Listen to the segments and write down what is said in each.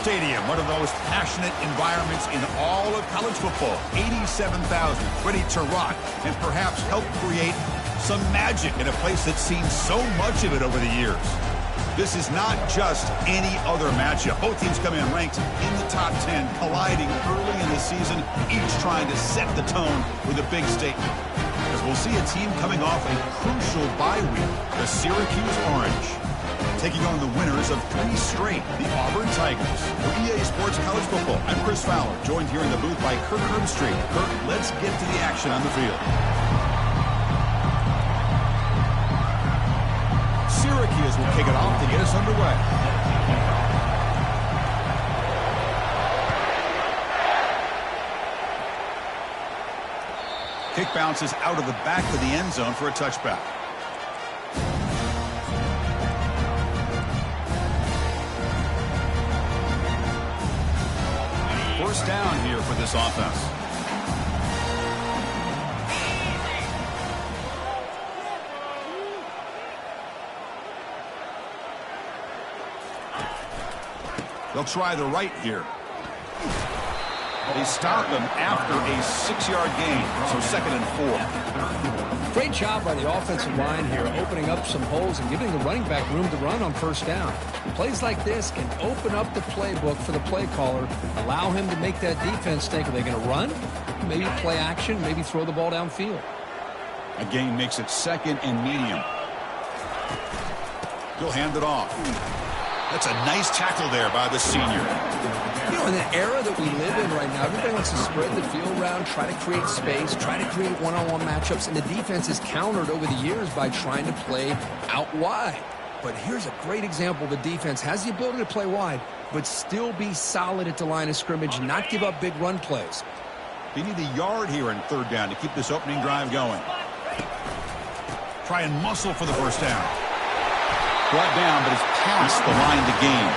Stadium, one of the most passionate environments in all of college football. 87,000 ready to rock and perhaps help create some magic in a place that's seen so much of it over the years. This is not just any other matchup. Both teams come in ranked in the top 10, colliding early in the season, each trying to set the tone with a big statement. As we'll see a team coming off a crucial bye week, the Syracuse Orange, taking on the winners of 3 straight, the Auburn Tigers. For EA Sports College Football, I'm Chris Fowler, joined here in the booth by Kirk Herbstreit. Kirk, let's get to the action on the field. Syracuse will kick it off to get us underway. Kick bounces out of the back of the end zone for a touchback. First down here for this offense. They'll try the right here. They stop him after a 6-yard gain, so 2nd and 4. Great job by the offensive line here, opening up some holes and giving the running back room to run on first down. Plays like this can open up the playbook for the play caller, allow him to make that defense think, are they going to run? Maybe play action, maybe throw the ball downfield. A gain makes it 2nd and medium. He'll hand it off. That's a nice tackle there by the senior. You know, in the era that we live in right now, everybody wants to spread the field around, try to create space, try to create one-on-one matchups, and the defense is countered over the years by trying to play out wide. But here's a great example. The defense has the ability to play wide, but still be solid at the line of scrimmage, not give up big run plays. They need a yard here in 3rd down to keep this opening drive going. Try and muscle for the first down. Brought down, but it's past the line to gain.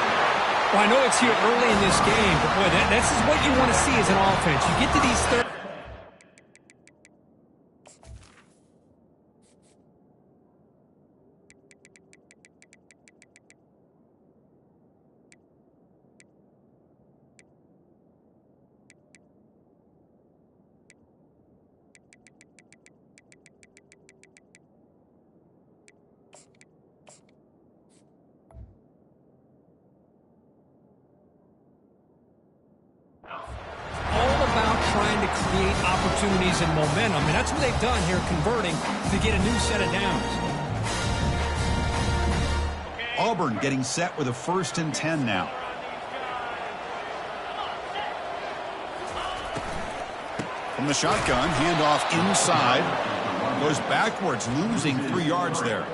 Well, I know it's here early in this game, but boy, this is what you want to see as an offense. You get to these third. Create opportunities and momentum, and that's what they've done here, converting to get a new set of downs. Auburn getting set with a 1st and 10 now. From the shotgun, handoff inside. Goes backwards, losing 3 yards there.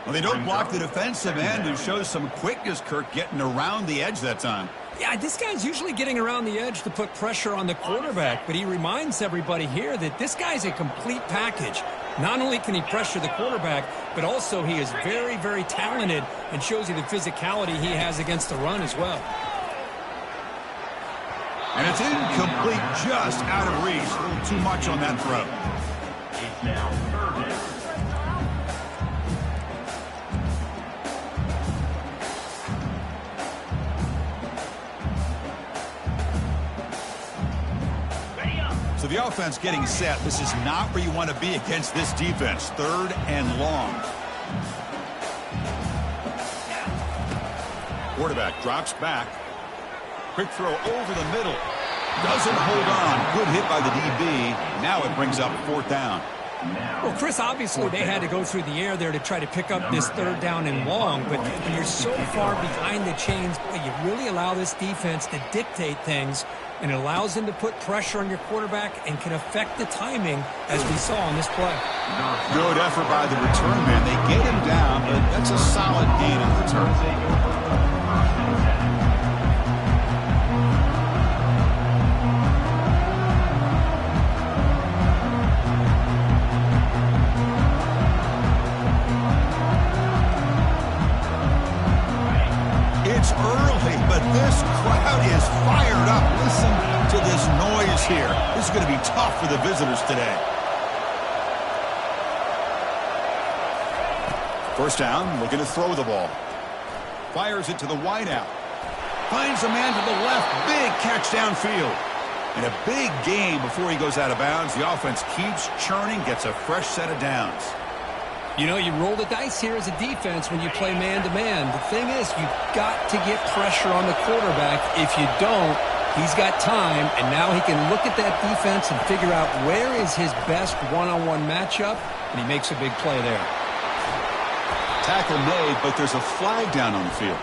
Well, they don't block the defensive end, who shows some quickness, Kirk, getting around the edge that time. Yeah, this guy's usually getting around the edge to put pressure on the quarterback, but he reminds everybody here that this guy's a complete package. Not only can he pressure the quarterback, but also he is very, very talented and shows you the physicality he has against the run as well. And it's incomplete, just out of reach. A little too much on that throw. It's now 3rd down. So the offense getting set. This is not where you want to be against this defense. 3rd and long. Quarterback drops back. Quick throw over the middle. Doesn't hold on. Good hit by the DB. Now it brings up 4th down. Well, Chris, obviously they had to go through the air there to try to pick up this 3rd down and long, but when you're so far behind the chains, you really allow this defense to dictate things, and it allows them to put pressure on your quarterback and can affect the timing, as we saw on this play. Good effort by the return man. They get him down, but that's a solid gain in return. It's early, but this crowd is fired up. Listen to this noise here. This is going to be tough for the visitors today. First down, looking to throw the ball. Fires it to the wideout. Finds a man to the left. Big catch downfield. And a big gain before he goes out of bounds. The offense keeps churning, gets a fresh set of downs. You know, you roll the dice here as a defense when you play man-to-man. The thing is, you've got to get pressure on the quarterback. If you don't, he's got time, and now he can look at that defense and figure out where is his best one-on-one matchup, and he makes a big play there. Tackle made, but there's a flag down on the field.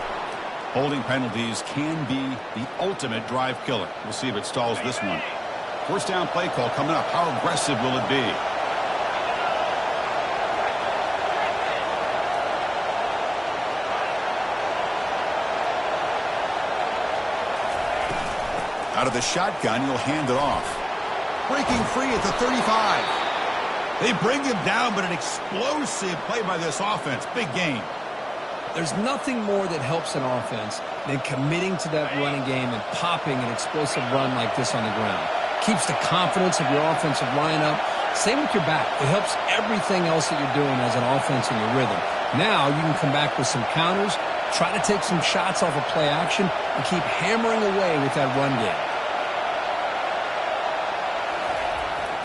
Holding penalties can be the ultimate drive killer. We'll see if it stalls this one. First down play call coming up. How aggressive will it be? Out of the shotgun, he'll hand it off. Breaking free at the 35. They bring him down, but an explosive play by this offense. Big gain. There's nothing more that helps an offense than committing to that running game and popping an explosive run like this on the ground. Keeps the confidence of your offensive lineup. Same with your back. It helps everything else that you're doing as an offense in your rhythm. Now you can come back with some counters, try to take some shots off of play action, and keep hammering away with that run game.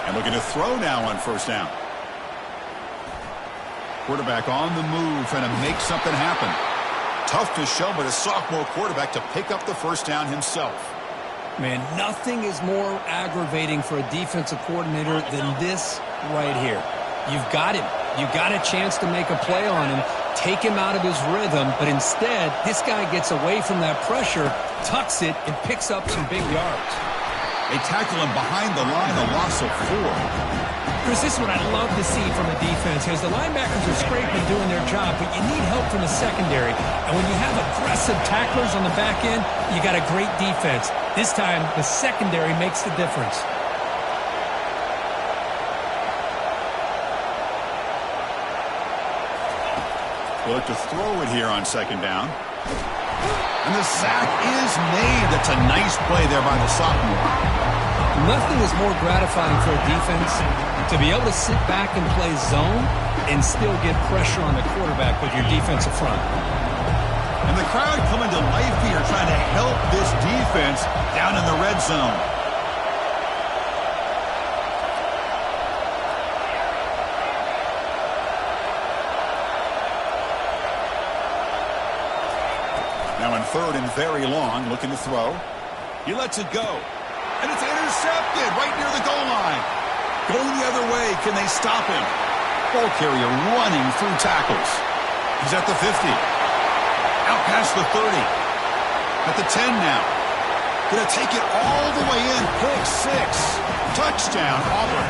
And looking to throw now on first down. Quarterback on the move, trying to make something happen. Tough to show, but a sophomore quarterback to pick up the first down himself. Man, nothing is more aggravating for a defensive coordinator than this right here. You've got him. You've got a chance to make a play on him, take him out of his rhythm, but instead, this guy gets away from that pressure, tucks it, and picks up some big yards. They tackle him behind the line, a loss of 4. Chris, this is what I love to see from a defense, as the linebackers are scraping doing their job, but you need help from the secondary. And when you have aggressive tacklers on the back end, you got a great defense. This time, the secondary makes the difference. We'll look to throw it here on second down. And the sack is made. That's a nice play there by the sophomore. Nothing is more gratifying for a defense to be able to sit back and play zone and still get pressure on the quarterback with your defensive front. And the crowd coming to life here, trying to help this defense down in the red zone. Now in third and very long, looking to throw. He lets it go. And it's intercepted right near the goal line. Going the other way, can they stop him? Ball carrier running through tackles. He's at the 50. Out past the 30. At the 10 now. Gonna take it all the way in. Pick 6. Touchdown, Auburn.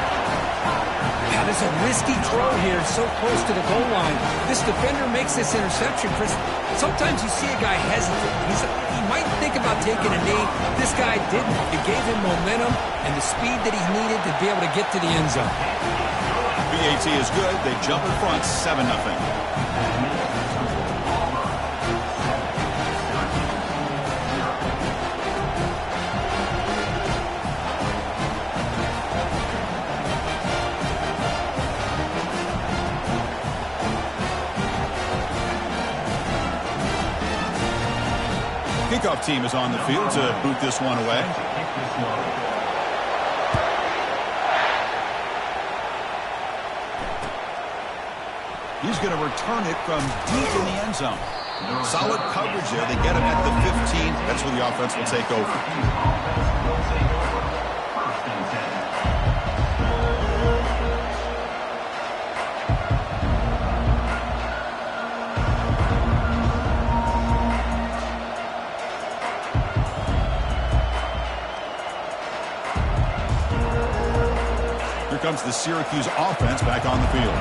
Yeah, there's a risky throw here so close to the goal line. This defender makes this interception, Chris. Sometimes you see a guy hesitate. He might think about taking a knee. This guy didn't. It gave him momentum and the speed that he needed to be able to get to the end zone. VIII is good. They jump in front 7-0. Kickoff team is on the field to boot this one away. He's going to return it from deep in the end zone. Solid coverage there. They get him at the 15. That's where the offense will take over. Comes the Syracuse offense back on the field.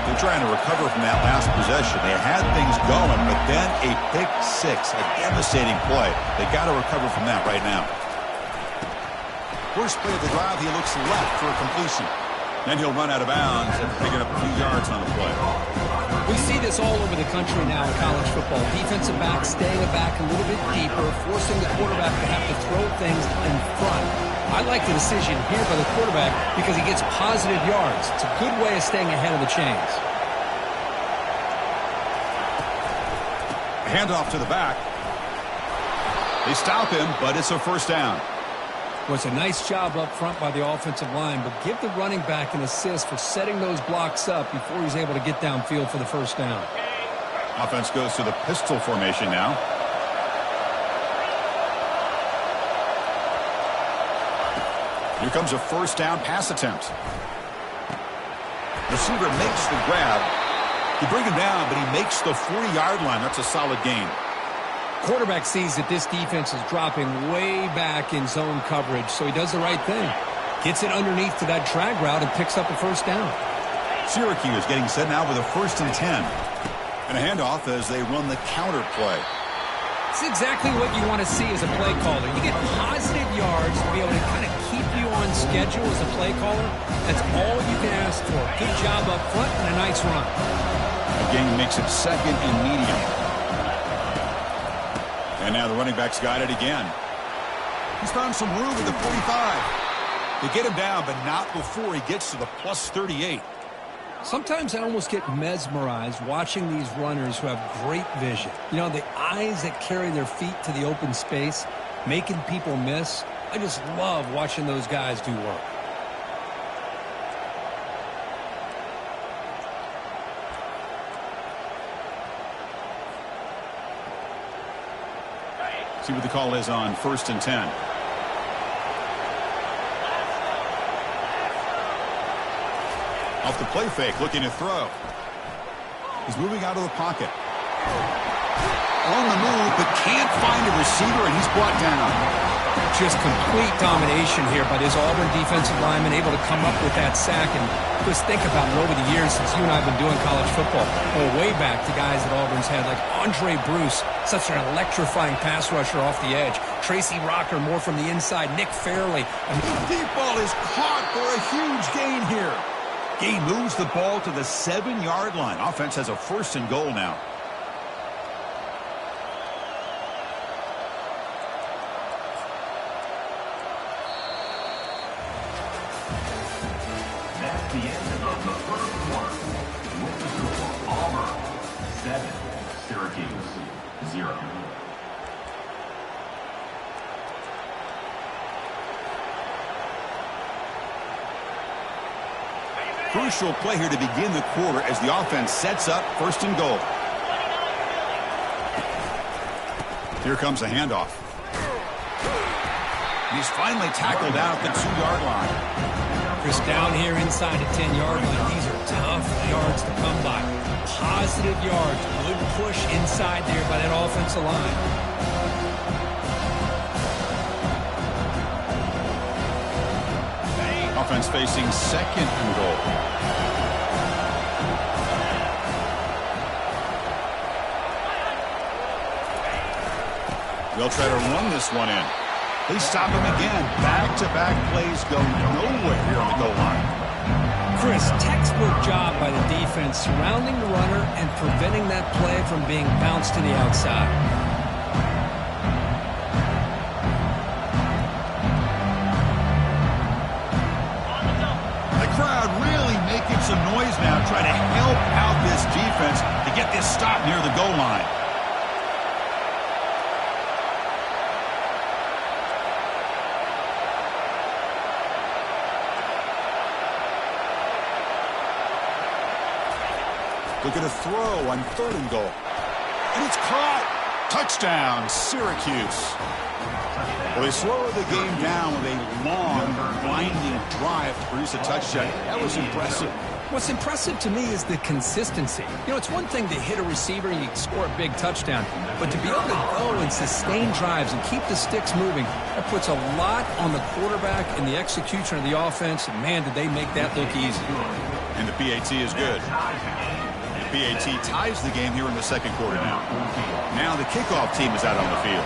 They're trying to recover from that last possession. They had things going, but then a pick 6, a devastating play. They got to recover from that right now. First play of the drive, he looks left for a completion. Then he'll run out of bounds after picking up a few yards on the play. We see this all over the country now in college football. Defensive backs staying back a little bit deeper, forcing the quarterback to have to throw things in front. I like the decision here by the quarterback because he gets positive yards. It's a good way of staying ahead of the chains. Handoff to the back. They stop him, but it's a first down. Was a nice job up front by the offensive line, but give the running back an assist for setting those blocks up before he's able to get downfield for the first down. Offense goes to the pistol formation now. Here comes a first down pass attempt. Receiver makes the grab. He brings him down, but he makes the 40-yard line. That's a solid gain. Quarterback sees that this defense is dropping way back in zone coverage, so he does the right thing. Gets it underneath to that drag route and picks up a first down. Syracuse getting set now with a 1st and 10. And a handoff as they run the counter play. It's exactly what you want to see as a play caller. You get positive yards to be able to kind of keep you on schedule as a play caller. That's all you can ask for. Good job up front and a nice run. The game makes it 2nd and medium. And now the running back's got it again. He's found some room at the 45. They get him down, but not before he gets to the plus 38. Sometimes I almost get mesmerized watching these runners who have great vision. You know, the eyes that carry their feet to the open space, making people miss. I just love watching those guys do work. See what the call is on 1st and 10. Off the play fake, looking to throw. He's moving out of the pocket. On the move, but can't find a receiver, and he's brought down. Just complete domination here by this Auburn defensive lineman, able to come up with that sack. And just think about it over the years since you and I have been doing college football. Well, way back to guys that Auburn's had, like Andre Bruce, such an electrifying pass rusher off the edge. Tracy Rocker, more from the inside. Nick Fairley. Deep ball is caught for a huge gain here. He moves the ball to the 7-yard line. Offense has a 1st and goal now. That's the end of the first quarter. With the score, Auburn 7, Syracuse 0. Crucial play here to begin the quarter as the offense sets up 1st and goal. Here comes a handoff. He's finally tackled out at the 2-yard line. Chris, down here inside the 10-yard line. These are tough yards to come by. Positive yards. Good push inside there by that offensive line. Offense facing 2nd and goal. They'll try to run this one in. They stop him again. Back-to-back plays go nowhere here on the goal line. Chris, textbook job by the defense surrounding the runner and preventing that play from being bounced to the outside. Some noise now trying to help out this defense to get this stop near the goal line. Look at a throw on 3rd and goal. And it's caught. Touchdown, Syracuse. Well, they slow the game down with a long, blinding drive to produce a touchdown. That was impressive. What's impressive to me is the consistency. You know, it's one thing to hit a receiver and you score a big touchdown, but to be able to go and sustain drives and keep the sticks moving, that puts a lot on the quarterback and the execution of the offense, and man, did they make that look easy. And the PAT is good. The PAT ties the game here in the 2nd quarter now. Now the kickoff team is out on the field.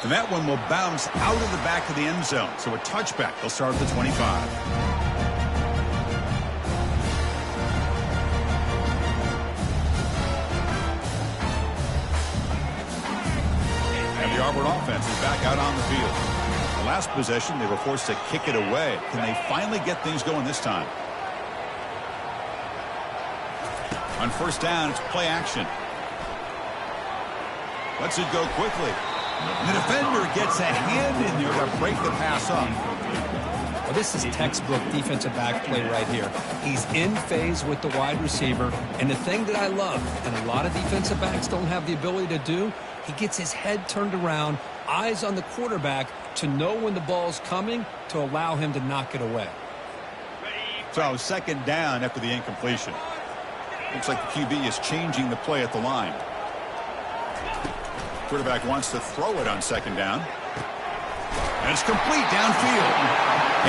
And that one will bounce out of the back of the end zone. So a touchback. They'll start at the 25. And the Auburn offense is back out on the field. The last possession, they were forced to kick it away. Can they finally get things going this time? On first down, it's play action. Lets it go quickly. And the defender gets a hand in there to break the pass up. Well, this is textbook defensive back play right here. He's in phase with the wide receiver. And the thing that I love, and a lot of defensive backs don't have the ability to do, he gets his head turned around, eyes on the quarterback to know when the ball's coming to allow him to knock it away. So second down after the incompletion. Looks like the QB is changing the play at the line. Quarterback wants to throw it on second down. And it's complete downfield.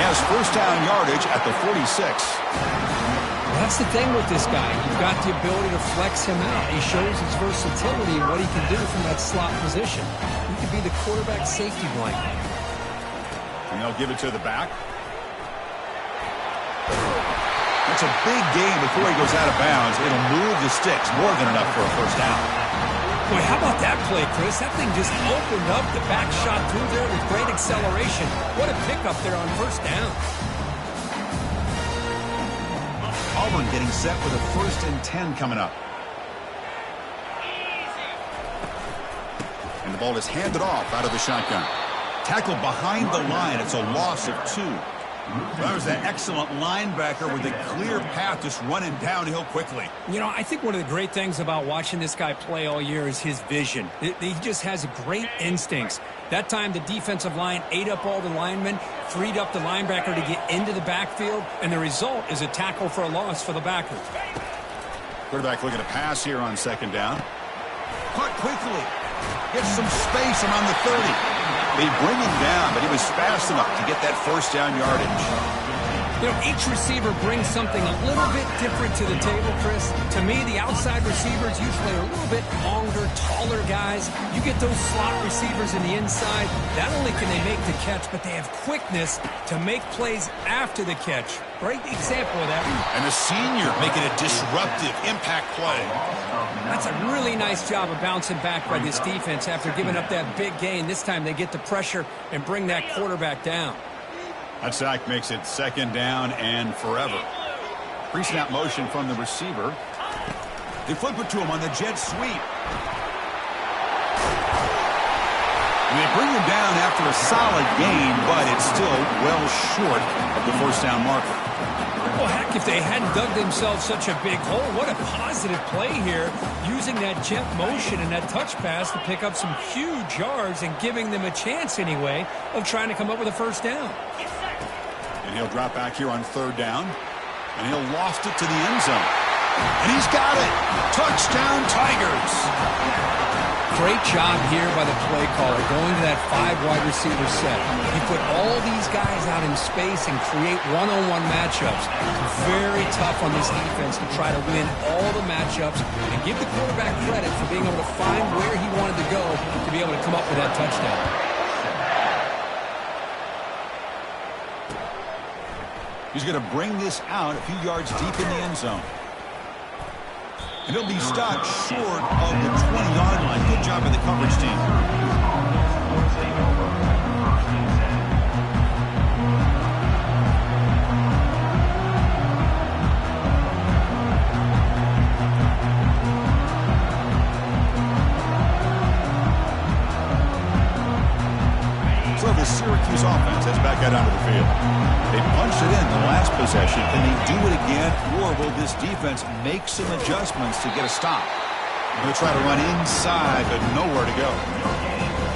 He has first down yardage at the 46. Well, that's the thing with this guy. You've got the ability to flex him out. He shows his versatility and what he can do from that slot position. He could be the quarterback safety blanket. And they'll give it to the back. That's a big gain before he goes out of bounds. It'll move the sticks more than enough for a first down. Boy, how about that play, Chris? That thing just opened up. The back shot through there with great acceleration. What a pickup there on first down. Auburn getting set with a 1st and 10 coming up. And the ball is handed off out of the shotgun. Tackled behind the line. It's a loss of 2. That was an excellent linebacker with a clear path just running downhill quickly. You know, I think one of the great things about watching this guy play all year is his vision. He just has great instincts. That time the defensive line ate up all the linemen, freed up the linebacker to get into the backfield, and the result is a tackle for a loss for the backer. Quarterback looking to pass here on second down. Caught quickly. Gets some space around the 30. They bring him down, but he was fast enough to get that first down yardage. You know, each receiver brings something a little bit different to the table, Chris. To me, the outside receivers usually are a little bit longer, taller guys. You get those slot receivers in the inside. Not only can they make the catch, but they have quickness to make plays after the catch. Great example of that. And the senior making a disruptive impact play. That's a really nice job of bouncing back by this defense after giving up that big gain. This time they get the pressure and bring that quarterback down. That sack makes it second down and forever. Pre-snap motion from the receiver. They flip it to him on the jet sweep. And they bring him down after a solid gain, but it's still well short of the first down marker. Well, heck, if they hadn't dug themselves such a big hole, what a positive play here, using that jet motion and that touch pass to pick up some huge yards and giving them a chance anyway of trying to come up with a first down. And he'll drop back here on third down, and he'll loft it to the end zone. And he's got it. Touchdown, Tigers. Great job here by the play caller, going to that 5 wide receiver set. He put all these guys out in space and create one-on-one matchups. Very tough on this defense to try to win all the matchups and give the quarterback credit for being able to find where he wanted to go to be able to come up with that touchdown. He's going to bring this out a few yards deep in the end zone. And he'll be stopped short of the 20-yard line. Good job by the coverage team. So the Syracuse offense has back out onto the field. They punched it in the last possession. Can they do it again, or will this defense make some adjustments to get a stop? They'll try to run inside, but nowhere to go.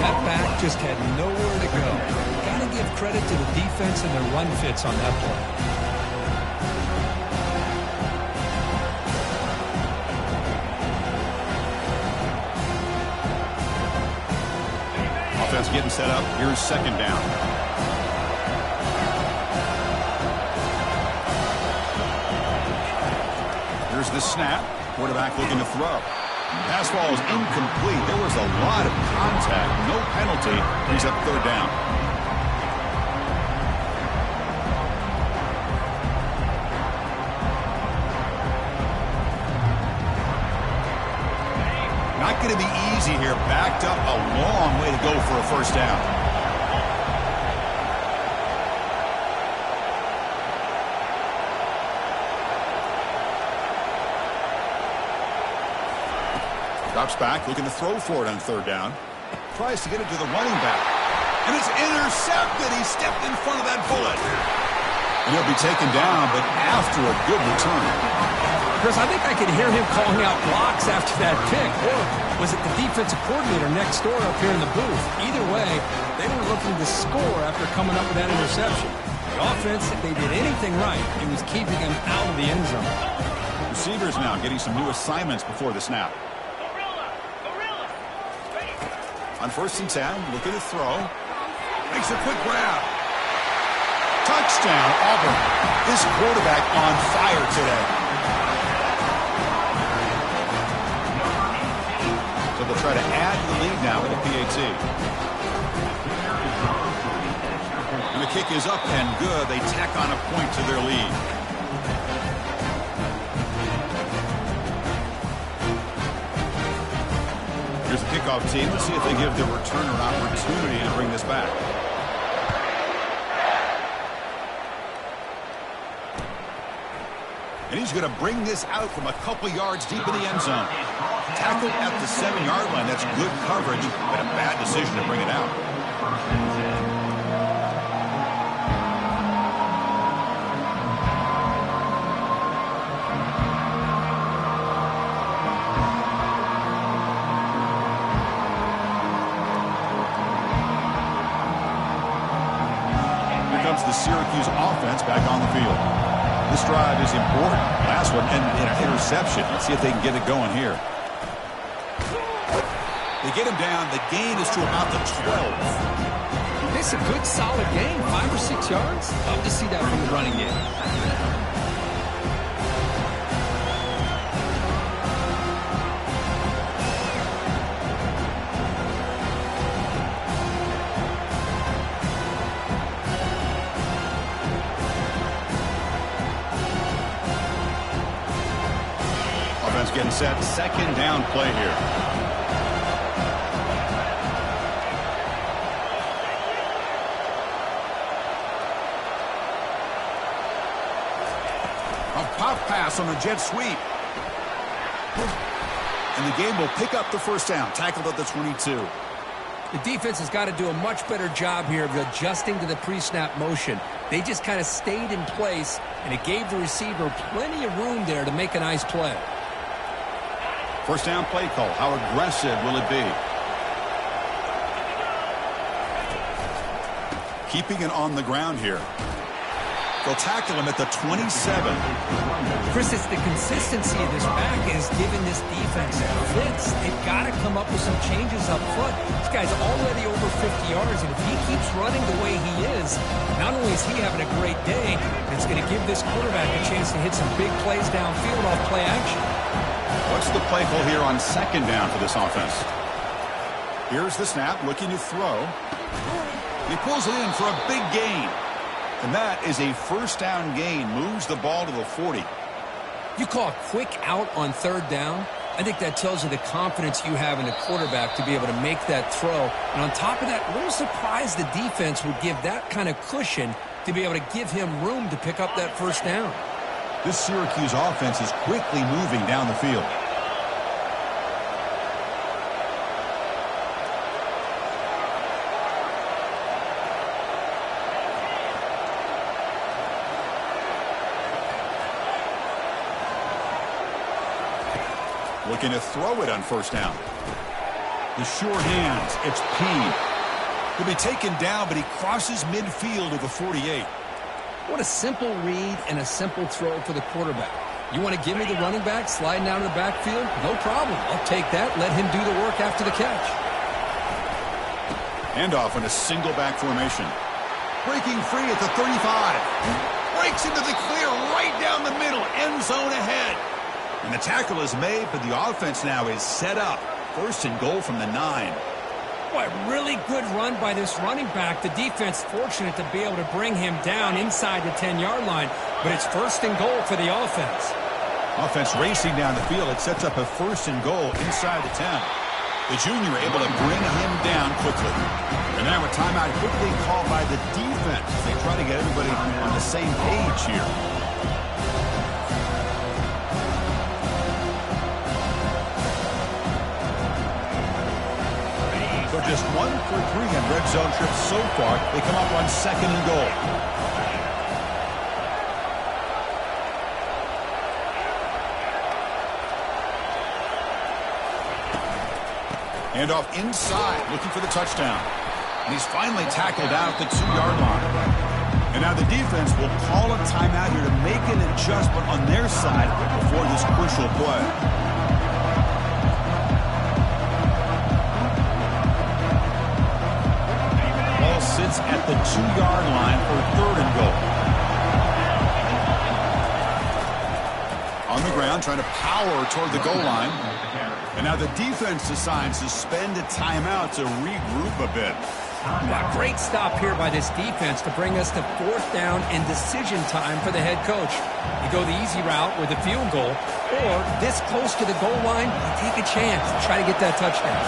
That back just had nowhere to go. Got to give credit to the defense and their run fits on that play. Offense getting set up. Here's second down. Here's the snap. Quarterback looking to throw. Pass ball is incomplete. There was a lot of contact. No penalty. He's up third down. Not going to be easy here. Backed up a long way to go for a first down. Drops back, looking to throw for it on third down. Tries to get it to the running back. And it's intercepted. He stepped in front of that bullet. And he'll be taken down, but after a good return. Chris, I think I could hear him calling out blocks after that pick. Or was it the defensive coordinator next door up here in the booth? Either way, they were looking to score after coming up with that interception. The offense, if they did anything right, it was keeping them out of the end zone. Receivers now getting some new assignments before the snap. On 1st and 10, looking to throw. Makes a quick grab. Touchdown, Auburn. This quarterback on fire today. So they'll try to add the lead now with a PAT. And the kick is up and good. They tack on a point to their lead. Here's the kickoff team. Let's see if they give the returner an opportunity to bring this back. And he's going to bring this out from a couple yards deep in the end zone. Tackled at the 7-yard line. That's good coverage, but a bad decision to bring it out. Here comes the Syracuse offense back on the field. This drive is important. Last one ended in an interception. Let's see if they can get it going here. They get him down. The gain is to about the 12. It's a good, solid gain. 5 or 6 yards. Love to see that from the running game. Getting set, 2nd down play here. A pop pass on a jet sweep. And the game will pick up the 1st down, tackled at the 22. The defense has got to do a much better job here of adjusting to the pre-snap motion. They just kind of stayed in place, and it gave the receiver plenty of room there to make a nice play. 1st down play call. How aggressive will it be? Keeping it on the ground here. They'll tackle him at the 27. Chris, it's the consistency of this back is giving this defense fits. They've got to come up with some changes up front. This guy's already over 50 yards, and if he keeps running the way he is, not only is he having a great day, it's going to give this quarterback a chance to hit some big plays downfield off play action. What's the play call here on 2nd down for this offense? Here's the snap, looking to throw. He pulls it in for a big gain. And that is a 1st down gain. Moves the ball to the 40. You call a quick out on 3rd down? I think that tells you the confidence you have in the quarterback to be able to make that throw. And on top of that, a little surprised the defense would give that kind of cushion to be able to give him room to pick up that 1st down. This Syracuse offense is quickly moving down the field. Looking to throw it on 1st down. The short hands. It's P. He'll be taken down, but he crosses midfield to the 48. What a simple read and a simple throw for the quarterback. You want to give me the running back sliding down to the backfield? No problem. I'll take that. Let him do the work after the catch. Handoff in a single back formation. Breaking free at the 35. Breaks into the clear right down the middle. End zone ahead. And the tackle is made, but the offense now is set up. 1st and goal from the 9. Boy, really good run by this running back. The defense fortunate to be able to bring him down inside the 10-yard line, but it's 1st and goal for the offense. Offense racing down the field. It sets up a 1st and goal inside the 10. The junior able to bring him down quickly. And now a timeout quickly called by the defense. They try to get everybody on the same page here. just 1 for 3 on red zone trips so far. They come up on 2nd and goal. Hand off inside, looking for the touchdown. And he's finally tackled out at the 2-yard line. And now the defense will call a timeout here to make an adjustment on their side before this crucial play. Ball sits at the 2-yard line for 3rd and goal. On the ground, trying to power toward the goal line. And now the defense decides to spend a timeout to regroup a bit. A great stop here by this defense to bring us to 4th down and decision time for the head coach. You go the easy route with a field goal, or this close to the goal line, you take a chance to try to get that touchdown.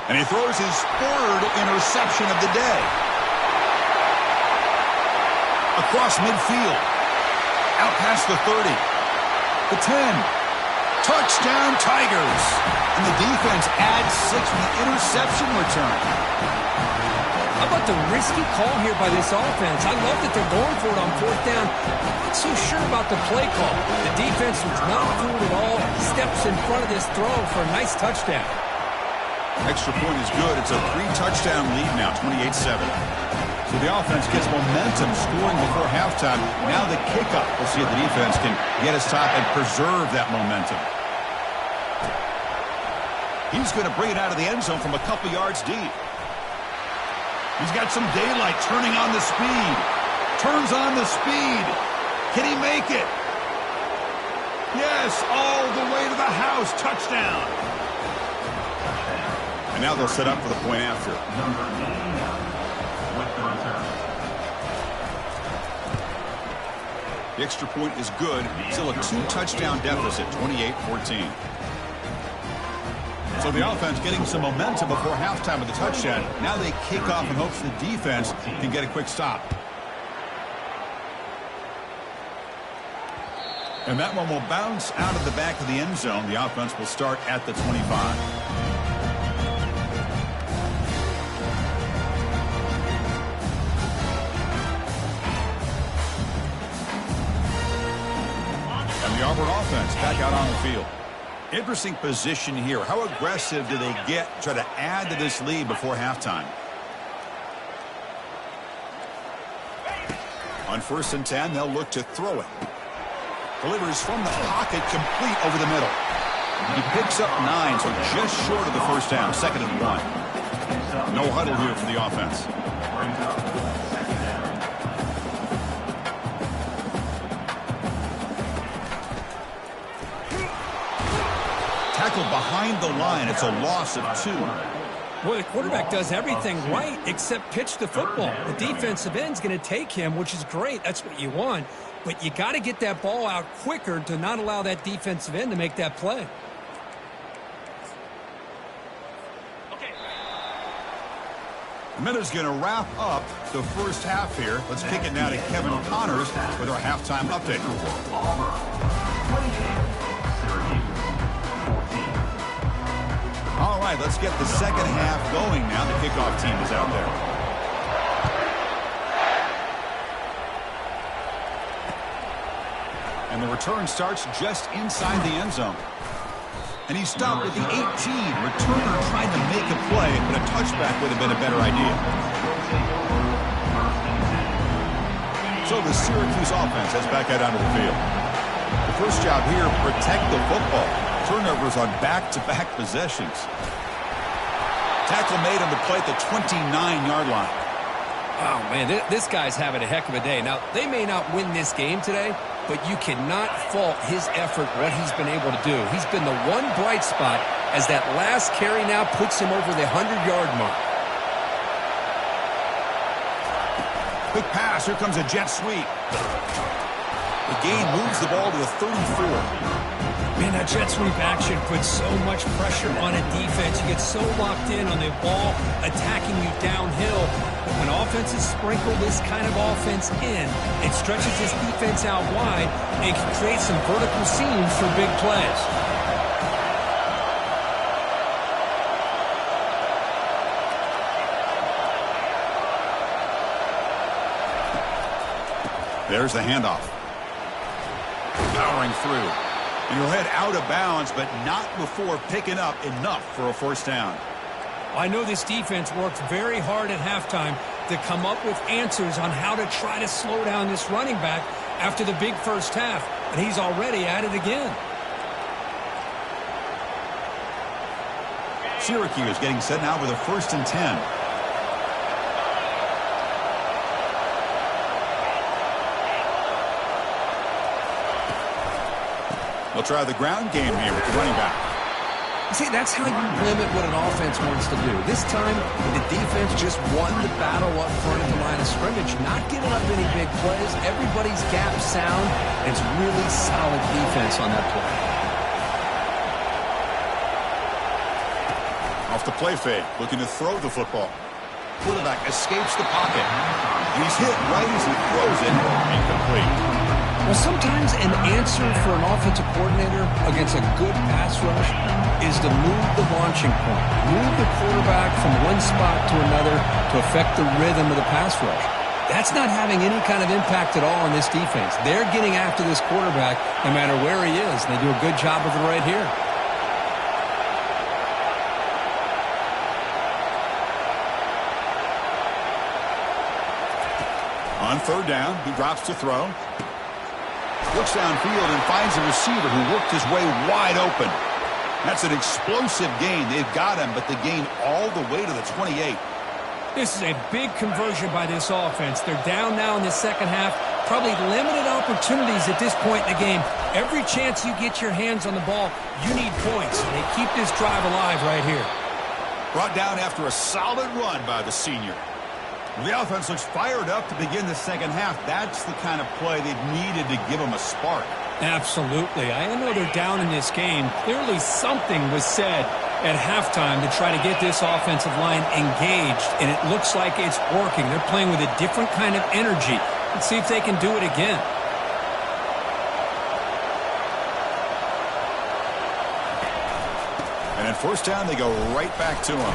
And he throws his 3rd interception of the day. Across midfield. Out past the 30. The 10. Touchdown, Tigers. And the defense adds 6 with the interception return. How about the risky call here by this offense? I love that they're going for it on 4th down. I'm not so sure about the play call. The defense was not fooled at all. Steps in front of this throw for a nice touchdown. Extra point is good. It's a 3-touchdown lead now, 28-7. So the offense gets momentum scoring before halftime. Now the kickoff. We'll see if the defense can get his top and preserve that momentum. He's going to bring it out of the end zone from a couple yards deep. He's got some daylight, turning on the speed. Turns on the speed. Can he make it? Yes, all the way to the house. Touchdown. And now they'll set up for the point after. The extra point is good. Still a 2-touchdown deficit, 28-14. So the offense getting some momentum before halftime with the touchdown. Now they kick off in hopes the defense can get a quick stop. And that one will bounce out of the back of the end zone. The offense will start at the 25. The Auburn offense back out on the field. Interesting position here. How aggressive do they get to try to add to this lead before halftime? On 1st and 10, they'll look to throw it. Delivers from the pocket, complete over the middle. He picks up 9, so just short of the 1st down. 2nd and 1. No huddle here for the offense. Tackled behind the line. It's a loss of 2. Well, the quarterback does everything right except pitch the football. The defensive end's going to take him, which is great. That's what you want. But you got to get that ball out quicker to not allow that defensive end to make that play. The minute's going to wrap up the first half here. Let's kick it now to Kevin Connors with our halftime update. All right, let's get the second half going now. The kickoff team is out there. And the return starts just inside the end zone. And he's stopped with the 18. Returner trying to make a play, but a touchback would have been a better idea. So the Syracuse offense heads back out onto the field. The first job here, protect the football. Turnovers on back-to-back possessions. Tackle made on the play at the 29-yard line. Oh, man, this guy's having a heck of a day. Now, they may not win this game today, but you cannot fault his effort, what he's been able to do. He's been the one bright spot as that last carry now puts him over the 100-yard mark. Quick pass. Here comes a jet sweep. The gain moves the ball to the 34. Man, that jet sweep action puts so much pressure on a defense. You get so locked in on the ball attacking you downhill. But when offenses sprinkle this kind of offense in, it stretches this defense out wide and can create some vertical seams for big plays. There's the handoff. Powering through. And he'll head out of bounds, but not before picking up enough for a first down. I know this defense worked very hard at halftime to come up with answers on how to try to slow down this running back after the big first half, and he's already at it again. Syracuse getting set now with a 1st and 10. They'll try the ground game here with the running back. See, that's how you limit what an offense wants to do. This time, the defense just won the battle up front at the line of scrimmage, not giving up any big plays. Everybody's gap sound. It's really solid defense on that play. Off the play fake, looking to throw the football. Quarterback escapes the pocket. And he's hit right as he throws it. Incomplete. Well, sometimes an answer for an offensive coordinator against a good pass rush is to move the launching point, move the quarterback from one spot to another to affect the rhythm of the pass rush. That's not having any kind of impact at all on this defense. They're getting after this quarterback no matter where he is, and they do a good job of it right here. On 3rd down, he drops to throw. Looks downfield and finds a receiver who worked his way wide open. That's an explosive gain. They've got him, but the gain all the way to the 28. This is a big conversion by this offense. They're down now in the second half. Probably limited opportunities at this point in the game. Every chance you get your hands on the ball, you need points. They keep this drive alive right here. Brought down after a solid run by the senior. The offense looks fired up to begin the second half. That's the kind of play they've needed to give them a spark. Absolutely. I know they're down in this game. Clearly something was said at halftime to try to get this offensive line engaged, and it looks like it's working. They're playing with a different kind of energy. Let's see if they can do it again. And at 1st down, they go right back to him.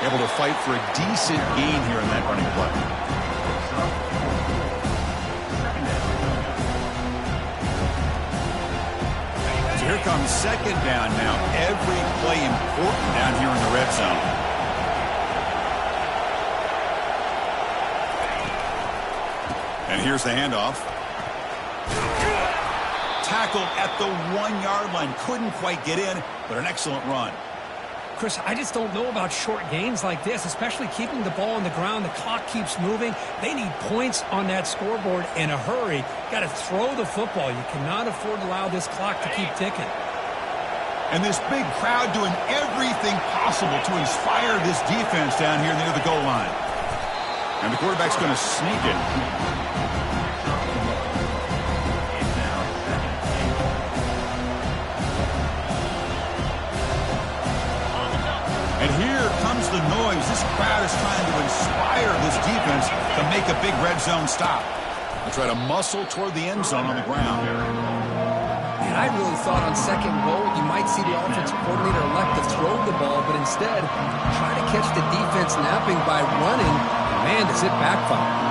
Able to fight for a decent gain here in that running play. So here comes 2nd down now. Every play important down here in the red zone. And here's the handoff. Tackled at the 1-yard line. Couldn't quite get in, but an excellent run. Chris, I just don't know about short gains like this, especially keeping the ball on the ground. The clock keeps moving. They need points on that scoreboard in a hurry. Got to throw the football. You cannot afford to allow this clock to keep ticking. And this big crowd doing everything possible to inspire this defense down here near the goal line. And the quarterback's going to sneak it. And here comes the noise. This crowd is trying to inspire this defense to make a big red zone stop. They try to muscle toward the end zone on the ground. And I really thought on 2nd goal you might see the offensive coordinator elect to throw the ball, but instead try to catch the defense napping by running. Man, does it backfire.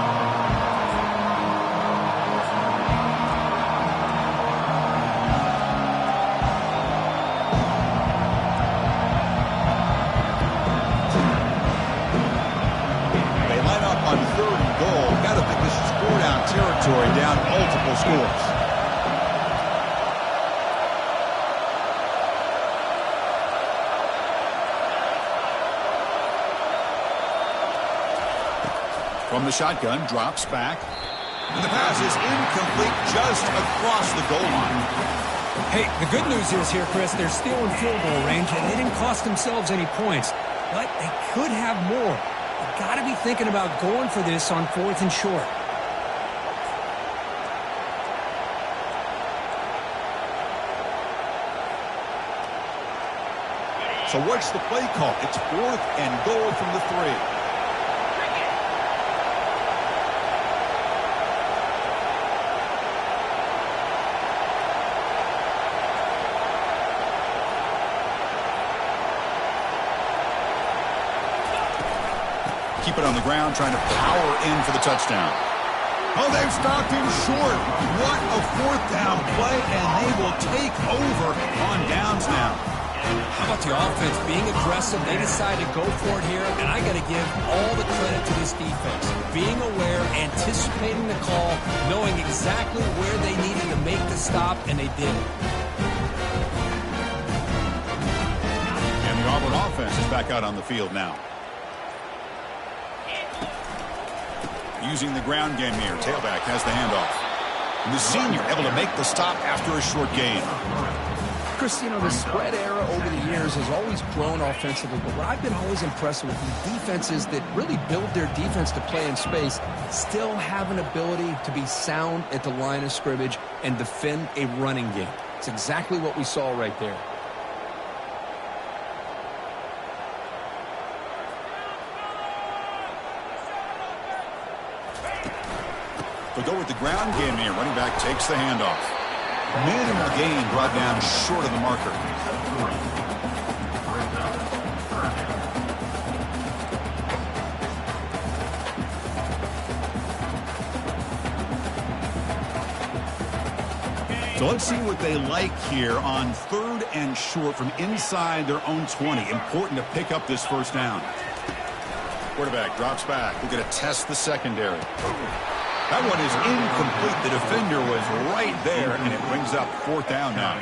Territory down multiple scores. From the shotgun, drops back. And the pass is incomplete just across the goal line. Hey, the good news is here, Chris, they're still in field goal range, and they didn't cost themselves any points. But they could have more. They've got to be thinking about going for this on 4th and short. So what's the play call? It's 4th and goal from the 3. Keep it on the ground, trying to power in for the touchdown. Oh, they've stopped him short. What a 4th down play, and they will take over on downs now. How about the offense being aggressive? They decided to go for it here, and I got to give all the credit to this defense. Being aware, anticipating the call, knowing exactly where they needed to make the stop, and they did it. And the Auburn offense is back out on the field now. Using the ground game here. Tailback has the handoff. And the senior able to make the stop after a short gain. Chris, you know, the spread era over the years has always grown offensively, but what I've been always impressed with is defenses that really build their defense to play in space still have an ability to be sound at the line of scrimmage and defend a running game. It's exactly what we saw right there. They'll go with the ground game here. Running back takes the handoff. Minimal gain brought down short of the marker. So let's see what they like here on 3rd and short from inside their own 20. Important to pick up this 1st down. Quarterback drops back. We're going to test the secondary. That one is incomplete. The defender was right there, and it brings up 4th down now.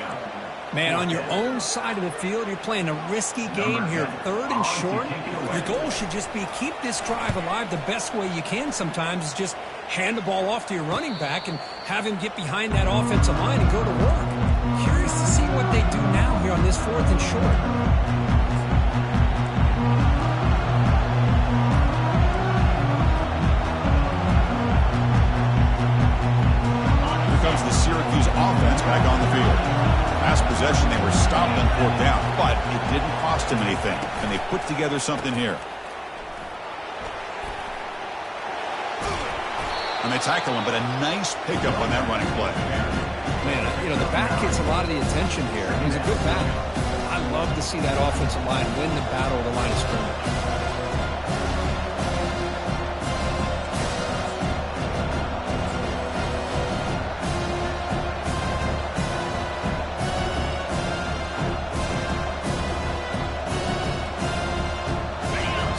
Man, on your own side of the field, you're playing a risky game here. 3rd and short. Your goal should just be keep this drive alive the best way you can sometimes is just hand the ball off to your running back and have him get behind that offensive line and go to work. Curious to see what they do now here on this 4th and short. Comes the Syracuse offense back on the field. Last possession, they were stopped on 4th down, but it didn't cost them anything, and they put together something here. And they tackle him, but a nice pickup on that running play. Man, you know, the back gets a lot of the attention here. He's a good back. I love to see that offensive line win the battle of the line of scrimmage.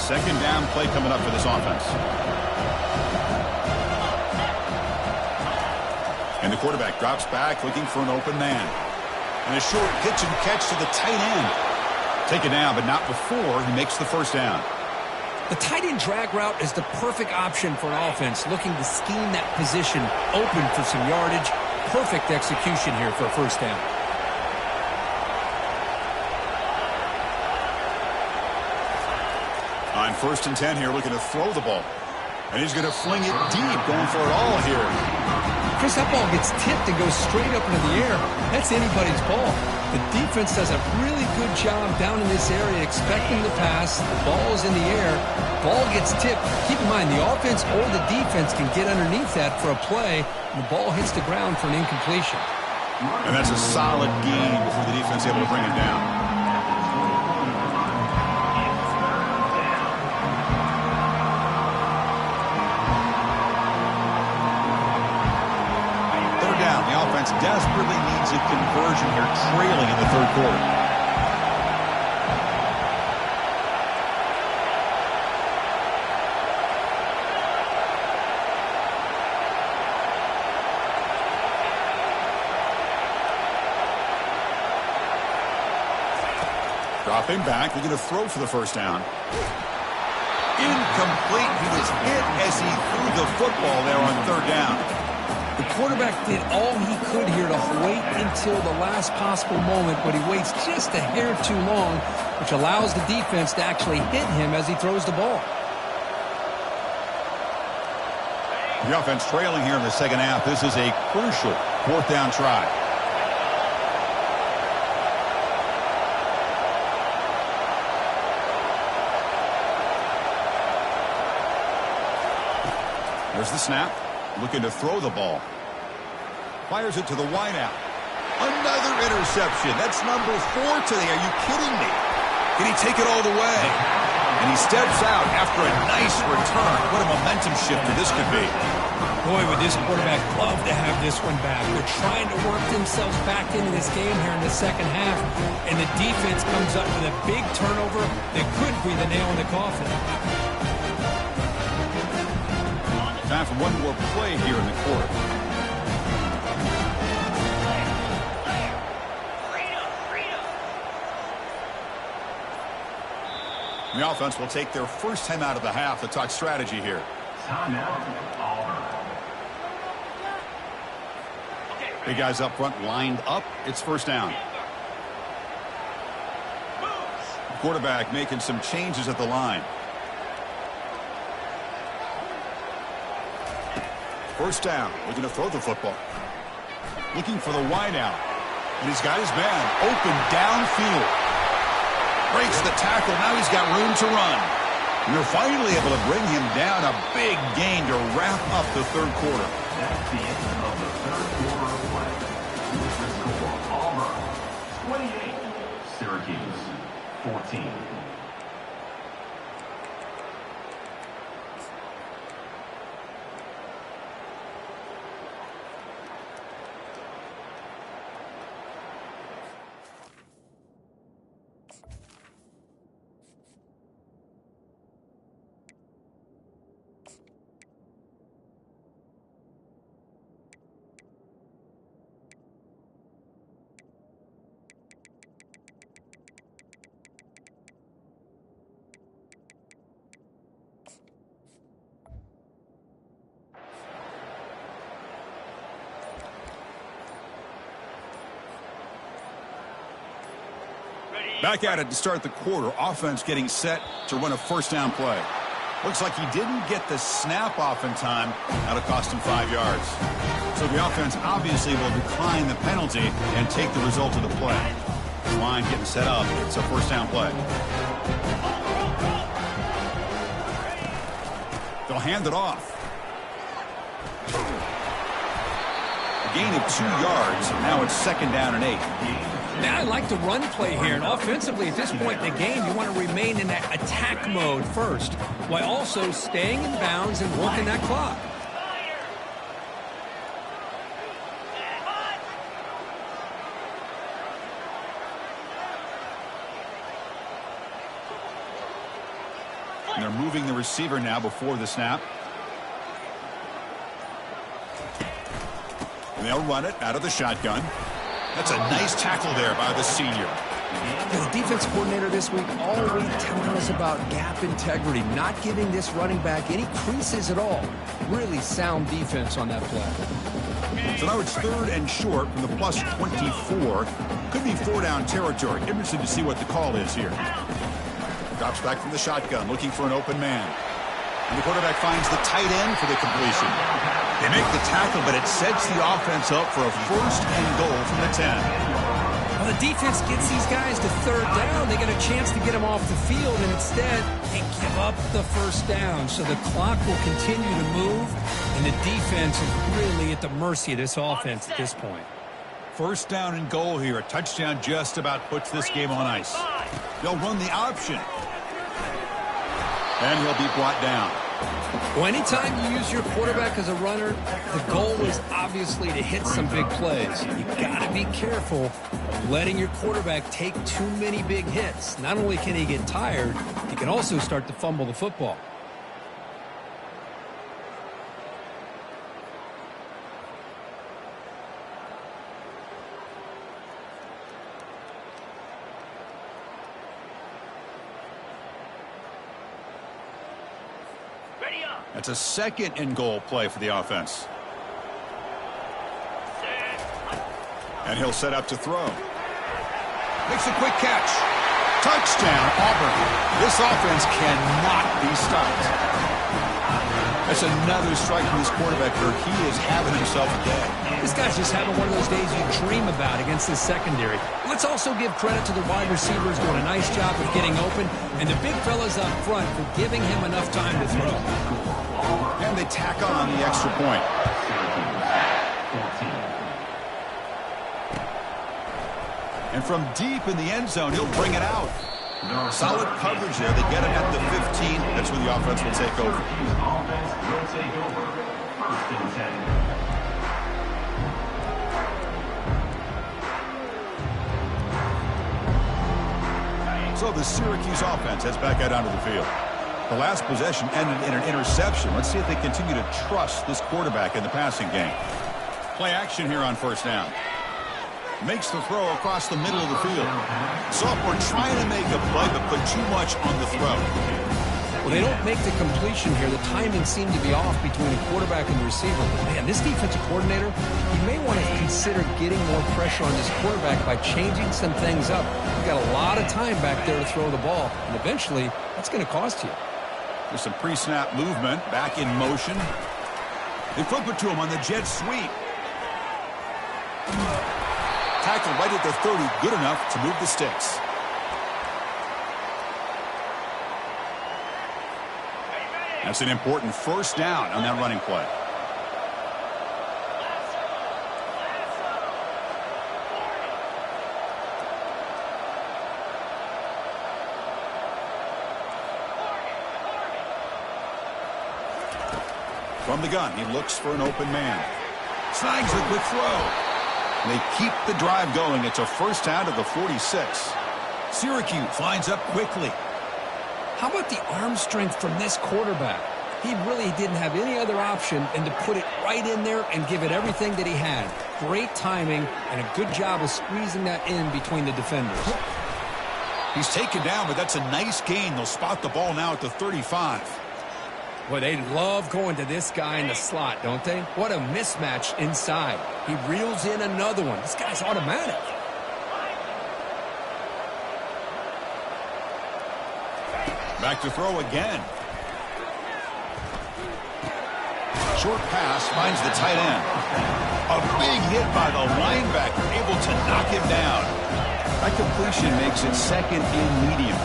Second down play coming up for this offense. And the quarterback drops back looking for an open man. And a short pitch and catch to the tight end. Take it down, but not before he makes the 1st down. The tight end drag route is the perfect option for an offense looking to scheme that position open for some yardage. Perfect execution here for a 1st down. On 1st and 10 here, looking to throw the ball. And he's going to fling it deep, going for it all here. Chris, that ball gets tipped and goes straight up into the air. That's anybody's ball. The defense does a really good job down in this area expecting the pass. The ball is in the air. Ball gets tipped. Keep in mind, the offense or the defense can get underneath that for a play, and the ball hits the ground for an incompletion. And that's a solid gain before the defense able to bring him down. Desperately needs a conversion here, trailing in the 3rd quarter. Dropping back, we're going to throw for the 1st down. Incomplete. He was hit as he threw the football there on 3rd down. The quarterback did all he could here to wait until the last possible moment, but he waits just a hair too long, which allows the defense to actually hit him as he throws the ball. The offense trailing here in the 2nd half. This is a crucial 4th down try. There's the snap. Looking to throw the ball. Fires it to the wideout. Another interception. That's number 4 today. Are you kidding me? Can he take it all the way? And he steps out after a nice return. What a momentum shifter this could be. Boy, would this quarterback love to have this one back. They're trying to work themselves back into this game here in the second half, and the defense comes up with a big turnover that could be the nail in the coffin. Time for one more play here in the quarter. The offense will take their first time out of the half to talk strategy here. Timeout, Auburn. Big guys up front lined up. It's first down. Quarterback making some changes at the line. First down. Looking to throw the football. Looking for the wideout. And he's got his man open downfield. Breaks the tackle. Now he's got room to run. And they're finally able to bring him down. A big gain to wrap up the third quarter. That's the end of the third quarter of play. With the score, Auburn 28, Syracuse 14. Back at it to start the quarter. Offense getting set to run a first down play. Looks like he didn't get the snap off in time. That'll cost him 5 yards. So the offense obviously will decline the penalty and take the result of the play. Line getting set up. It's a first down play. They'll hand it off. A gain of 2 yards. Now it's second down and 8. Now I like the run play here, and offensively at this point in the game, you want to remain in that attack mode first, while also staying in bounds and working that clock. And they're moving the receiver now before the snap. And they'll run it out of the shotgun. That's a nice tackle there by the senior. The defense coordinator this week always telling us about gap integrity, not giving this running back any creases at all. Really sound defense on that play. So now it's third and short from the plus 24. Could be 4 down territory. Interested to see what the call is here. Drops back from the shotgun, looking for an open man. And the quarterback finds the tight end for the completion. They make the tackle, but it sets the offense up for a first and goal from the 10. Well, the defense gets these guys to third down. They get a chance to get them off the field, and instead they give up the first down. So the clock will continue to move, and the defense is really at the mercy of this offense at this point. First down and goal here. A touchdown just about puts this game on ice. They'll run the option. And he'll be brought down. Well, anytime you use your quarterback as a runner, the goal is obviously to hit some big plays. You got to be careful of letting your quarterback take too many big hits. Not only can he get tired, he can also start to fumble the football. That's a second and goal play for the offense. And he'll set up to throw. Makes a quick catch. Touchdown, Auburn. This offense cannot be stopped. That's another strike from this quarterback where he is having himself a day. This guy's just having one of those days you dream about against this secondary. Let's also give credit to the wide receivers doing a nice job of getting open, and the big fellas up front for giving him enough time to throw. And they tack on the extra point. And from deep in the end zone, he'll bring it out. Solid coverage there. They get him at the 15. That's where the offense will take over. Offense will take over. 1st and 10. So the Syracuse offense heads back out onto the field. The last possession ended in an interception. Let's see if they continue to trust this quarterback in the passing game. Play action here on 1st down. Makes the throw across the middle of the field. Sophomore trying to make a play, but put too much on the throw. Well, they don't make the completion here. The timing seemed to be off between the quarterback and the receiver. But, man, this defensive coordinator, he may want to consider getting more pressure on this quarterback by changing some things up. You've got a lot of time back there to throw the ball, and eventually that's going to cost you. There's some pre-snap movement, back in motion. They flip it to him on the jet sweep. Tackle right at the 30, good enough to move the sticks. That's an important 1st down on that running play. From the gun, he looks for an open man. Snags a quick throw. They keep the drive going. It's a 1st down to the 46. Syracuse lines up quickly. How about the arm strength from this quarterback? He really didn't have any other option than to put it right in there and give it everything that he had. Great timing and a good job of squeezing that in between the defenders. He's taken down, but that's a nice gain. They'll spot the ball now at the 35. Well, they love going to this guy in the slot, don't they? What a mismatch inside. He reels in another one. This guy's automatic. Back to throw again. Short pass finds the tight end. A big hit by the linebacker, able to knock him down. That completion makes it 2nd and medium.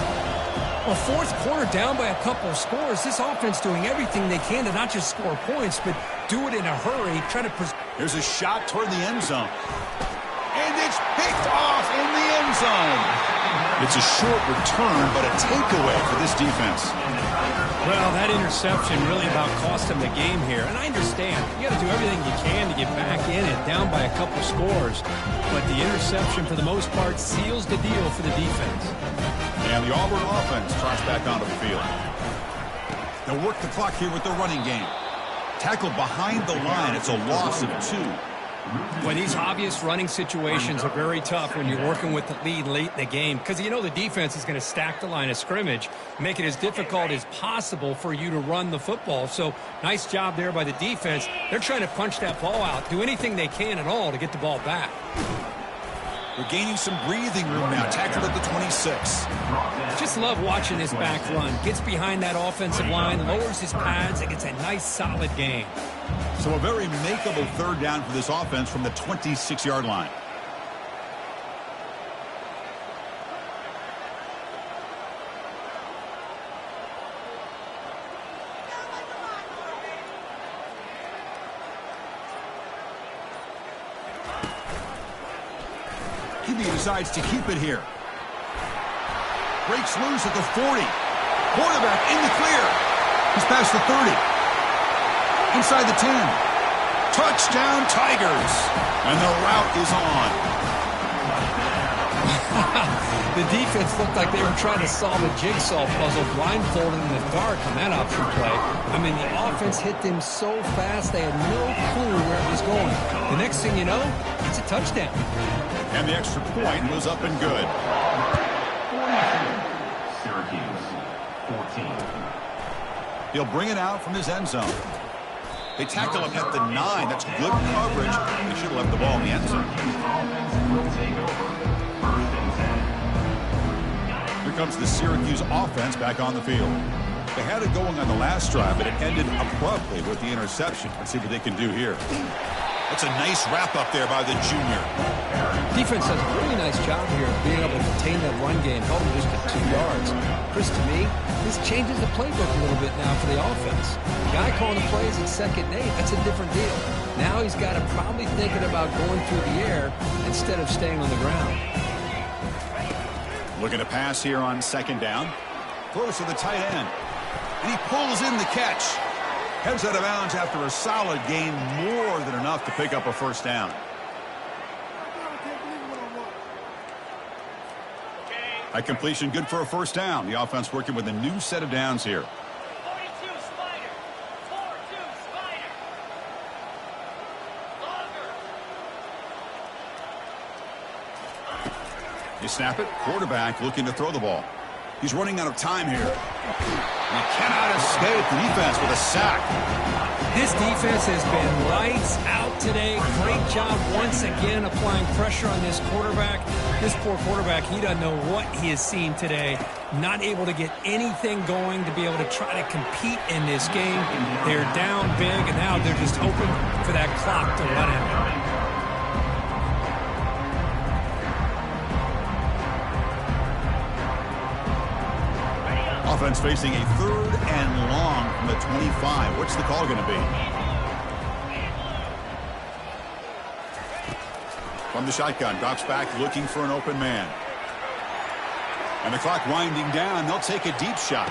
Well, 4th quarter down by a couple of scores. This offense doing everything they can to not just score points, but do it in a hurry. Try to. Here's a shot toward the end zone. And it's picked off in the end zone. It's a short return, but a takeaway for this defense. Well, that interception really about cost them the game here. And I understand. You got to do everything you can to get back in it, down by a couple scores. But the interception, for the most part, seals the deal for the defense. And the Auburn offense trots back onto the field. They'll work the clock here with the running game. Tackle behind the line. It's a loss of 2. Well, these obvious running situations are very tough when you're working with the lead late in the game because you know the defense is going to stack the line of scrimmage, make it as difficult as possible for you to run the football. So nice job there by the defense. They're trying to punch that ball out, do anything they can at all to get the ball back. We're gaining some breathing room now. Tackled at the 26. Just love watching this back run. Gets behind that offensive line, lowers his pads, and gets a nice solid gain. So a very makeable 3rd down for this offense from the 26-yard line. He decides to keep it here. Breaks loose at the 40. Quarterback in the clear. He's past the 30. Inside the 10. Touchdown, Tigers. And the route is on. The defense looked like they were trying to solve a jigsaw puzzle blindfolded in the dark on that option play. I mean, the offense hit them so fast they had no clue where it was going. The next thing you know, it's a touchdown. And the extra point was up and good. Syracuse, 14. He'll bring it out from his end zone. They tackle him at the 9. That's good coverage. They should have left the ball in the end zone. Here comes the Syracuse offense back on the field. They had it going on the last drive, but it ended abruptly with the interception. Let's see what they can do here. That's a nice wrap-up there by the junior. Defense does a really nice job here of being able to contain that run game, held them just to 2 yards. Chris, to me, this changes the playbook a little bit now for the offense. The guy calling the plays at 2nd and 8, that's a different deal. Now he's got to probably thinking about going through the air instead of staying on the ground. Looking to pass here on 2nd down. Throws to the tight end. And he pulls in the catch. Heads out of bounds after a solid gain, more than enough to pick up a 1st down. That completion good for a 1st down. The offense working with a new set of downs here. 42 Spider. 4-2 Spider. Longer. You snap it. Quarterback looking to throw the ball. He's running out of time here. And he cannot escape the defense with a sack. This defense has been lights out today. Great job once again applying pressure on this quarterback. This poor quarterback, he doesn't know what he has seen today. Not able to get anything going to be able to try to compete in this game. They're down big, and now they're just hoping for that clock to run out. Offense facing a 3rd and long from the 25. What's the call going to be? From the shotgun, drops back looking for an open man. And the clock winding down. They'll take a deep shot.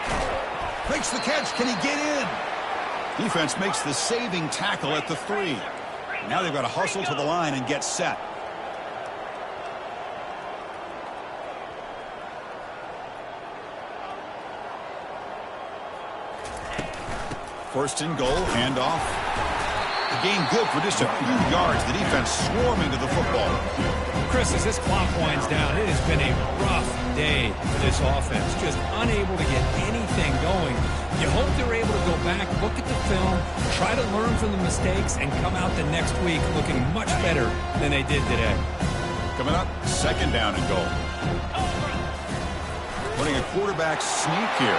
Makes the catch. Can he get in? Defense makes the saving tackle at the 3. Now they've got to hustle to the line and get set. First and goal, handoff. The gain good for just a few yards. The defense swarming to the football. Chris, as this clock winds down, it has been a rough day for this offense. Just unable to get anything going. You hope they're able to go back, look at the film, try to learn from the mistakes, and come out the next week looking much better than they did today. Coming up, 2nd down and goal. Running a quarterback sneak here.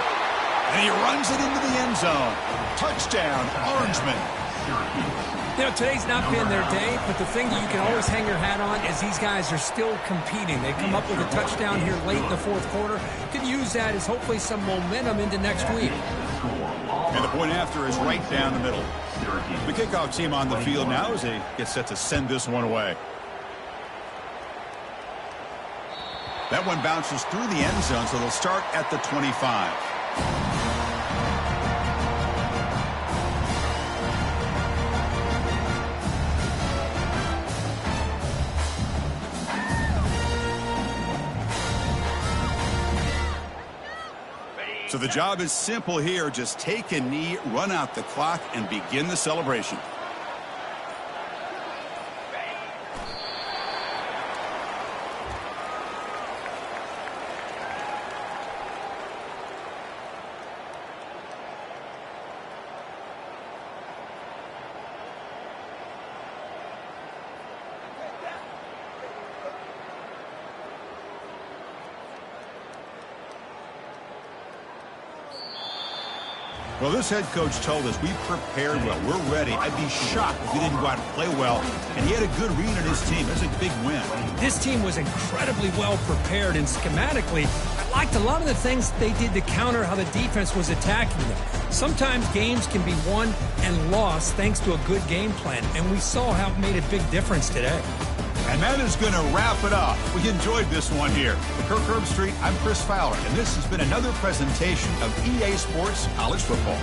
And he runs it into the end zone. Touchdown, Orangeman. You know, today's not been their day, but the thing that you can always hang your hat on is these guys are still competing. They come up with a touchdown here late in the 4th quarter. Could use that as hopefully some momentum into next week. And the point after is right down the middle. The kickoff team on the field now as they get set to send this one away. That one bounces through the end zone, so they'll start at the 25. So the job is simple here. Just take a knee, run out the clock, and begin the celebration. Well, this head coach told us we prepared well. We're ready. I'd be shocked if we didn't go out and play well. And he had a good read on his team. That's a big win. This team was incredibly well prepared, and schematically, I liked a lot of the things they did to counter how the defense was attacking them. Sometimes games can be won and lost thanks to a good game plan, and we saw how it made a big difference today. And that is going to wrap it up. We enjoyed this one here. For Kirk Herbstreit, I'm Chris Fowler, and this has been another presentation of EA Sports College Football.